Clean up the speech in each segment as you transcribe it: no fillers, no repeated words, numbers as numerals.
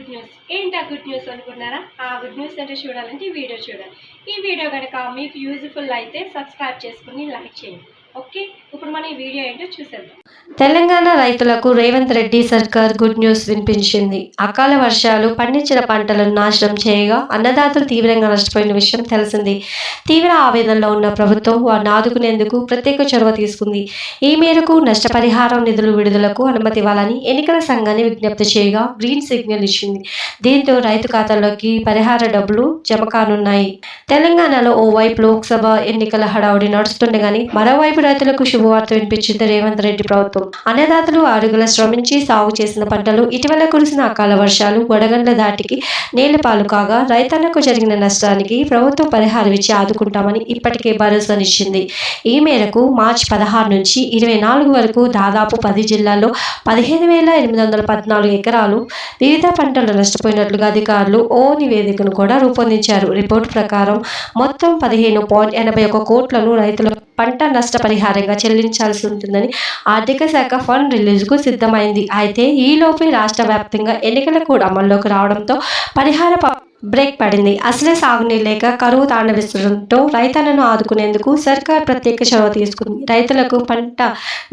Good news. ఏంటి ఆ good news అనుకున్నారా? ఆ గుడ్ న్యూస్ అంటే చూడాలంటే ఈ వీడియో చూడాలి. ఈ వీడియో కనుక మీకు యూజ్ఫుల్ అయితే సబ్స్క్రైబ్ చేసుకుని లైక్ చేయండి. ఓకే, ఇప్పుడు మనం ఈ వీడియో ఏంటో చూసేద్దాం. తెలంగాణ రైతులకు రేవంత్ రెడ్డి సర్కార్ గుడ్ న్యూస్ వినిపించింది. అకాల వర్షాలు పండించిన పంటలను నాశనం చేయగా అన్నదాతలు తీవ్రంగా నష్టపోయిన విషయం తెలిసింది. తీవ్ర ఆవేదనలో ఉన్న ప్రభుత్వం వారిని ఆదుకునేందుకు ప్రత్యేక చొరవ తీసుకుంది. ఈ మేరకు నష్టపరిహారం నిధులు విడుదలకు అనుమతి ఇవ్వాలని ఎన్నికల సంఘాన్ని విజ్ఞప్తి చేయగా గ్రీన్ సిగ్నల్ ఇచ్చింది. దీంతో రైతు ఖాతాల్లోకి పరిహార డబ్బులు జమ కానున్నాయి. తెలంగాణలో ఓవైపు లోక్సభ ఎన్నికల హడావుడి నడుస్తుండగానే మరోవైపు రైతులకు శుభవార్త వినిపించింది రేవంత్ రెడ్డి ప్రభుత్వం. అన్నదాతలు అడుగుల శ్రమించి సాగు చేసిన పంటలు ఇటీవల కురిసిన అకాల వర్షాలు వడగండ్ల దాటికి నేలపాలు కాగా రైతన్నకు జరిగిన నష్టానికి ప్రభుత్వం పరిహారం ఇచ్చి ఆదుకుంటామని ఇప్పటికే భరోసానిచ్చింది. ఈ మేరకు మార్చి 16 నుంచి 24 వరకు దాదాపు 10 జిల్లాల్లో 15,814 ఎకరాలు వివిధ పంటలు నష్టపోయినట్లుగా అధికారులు ఓ నివేదికను కూడా రూపొందించారు. రిపోర్టు ప్రకారం మొత్తం 15.81 కోట్లను రైతుల పంట నష్టపరిహారంగా చెల్లించాల్సి ఉంటుందని ఆర్థిక శాఖ ఫండ్ రిలీజ్కు సిద్ధమైంది. అయితే ఈలోపే రాష్ట్ర వ్యాప్తంగా ఎన్నికలు కూడా అమల్లోకి రావడంతో పరిహార బ్రేక్ పడింది. అసలే సాగునీరు లేక కరువు తాండవిస్తుండటంతో రైతన్నను ఆదుకునేందుకు సర్కార్ ప్రత్యేక చొరవ తీసుకుంది. రైతులకు పంట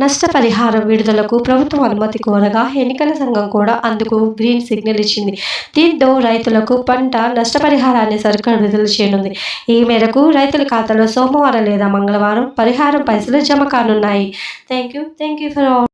నష్టపరిహారం విడుదలకు ప్రభుత్వం అనుమతి కోరగా ఎన్నికల సంఘం కూడా అందుకు గ్రీన్ సిగ్నల్ ఇచ్చింది. దీంతో రైతులకు పంట నష్టపరిహారాన్ని సర్కార్ విడుదల చేయనుంది. ఈ మేరకు రైతుల ఖాతాలో సోమవారం లేదా మంగళవారం పరిహారం పైసలు జమ కానున్నాయి. Thank you for all.